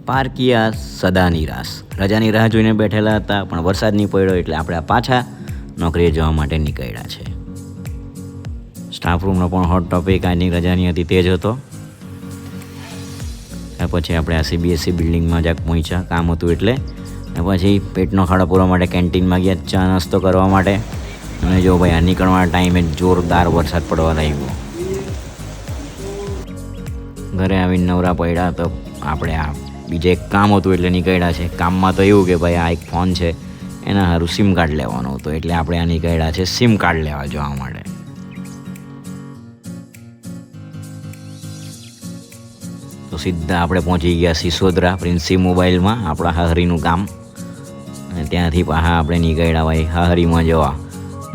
પાર કિયા સદા નિરાશ. રજાની રાહ જોઈને બેઠેલા હતા, પણ વરસાદ નહીં પડ્યો એટલે આપણે પાછા નોકરીએ જવા માટે નીકળ્યા છે. સ્ટાફ રૂમનો પણ હોટ ટોપિક આજની રજાની હતી તે જ હતો. પછી આપણે આ CBSE બિલ્ડિંગમાં જ્યાં પહોંચ્યા, કામ હતું એટલે. પછી પેટનો ખાડો પૂરવા માટે કેન્ટીનમાં ગયા ચા નાસ્તો કરવા માટે. અને જો ભાઈ આ નીકળવાના ટાઈમે જોરદાર વરસાદ પડવા લાગ્યો. ઘરે આવીને નવરા પડ્યા તો આપણે આ બીજે એક કામ હતું એટલે નીકળ્યા છે. કામમાં તો એવું કે ભાઈ આ એક ફોન છે એના સારું સિમ કાર્ડ લેવાનું હતું, એટલે આપણે આ નીકળ્યા છે સિમ કાર્ડ લેવા જવા માટે. તો સીધા આપણે પહોંચી ગયા સિસોદરા પ્રિન્સી મોબાઈલમાં, આપણા હાહરીનું કામ. અને ત્યાંથી પાછા આપણે નીકળ્યા ભાઈ હાહરીમાં જવા.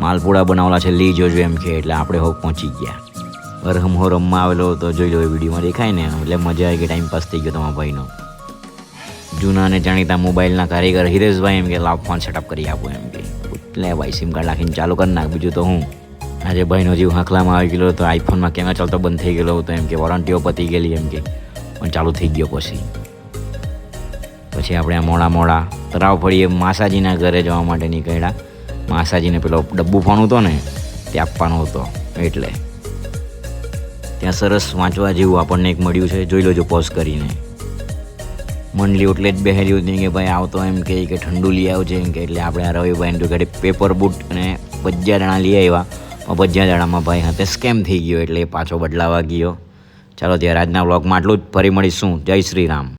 માલપુડા બનાવેલા છે લઈ જોજો એમ કે, એટલે આપણે હવે પહોંચી ગયા. બરહમહો રમવા આવેલો તો જોઈ લો વિડીયોમાં દેખાય ને, એટલે મજા આવી ગઈ, ટાઈમ પાસ થઈ ગયો તમારા ભાઈનો. જૂના અને જાણીતા મોબાઈલના કારીગર હિરેશભાઈ એમ કે લાવ ફોન સેટઅપ કરી આપું એમ કે, એટલે ભાઈ સિમ કાર્ડ નાખીને ચાલુ કરી નાખ, બીજું તો હું. આજે ભાઈનો જીવ હાંકલામાં આવી ગયેલો હતો, આઈફોનમાં કેમેરા ચાલતો બંધ થઈ ગયેલો હતો એમ કે, વોરંટીઓ પતી ગયેલી એમ કે, પણ ચાલુ થઈ ગયો. પછી આપણે આ મોડા તરાવ ફળીએ માસાજીના ઘરે જવા માટે નીકળ્યા. માસાજીને પેલો ડબ્બુ ફોન હતો ને તે આપવાનો હતો, એટલે ત્યાં સરસ વાંચવા જેવું આપણને એક મળ્યું છે, જોઈ લોજો પોઝ કરીને. મંડલી એટલે જ બેહેલી હતી કે ભાઈ આવતો એમ કે ઠંડુ લઈ આવજે એમ કે, એટલે આપણે આ રવિભાઈને તો ગાડી પેપર બૂટ અને ભજીયા દાણા લઈ આવ્યા. ભજીયા દાણામાં ભાઈ હાથે સ્કેમ થઈ ગયો, એટલે એ પાછો બદલાવા ગયો. ચાલો ત્યારે આજના વ્લોગમાં આટલું જ. ફરી મળીશું. જય શ્રી રામ.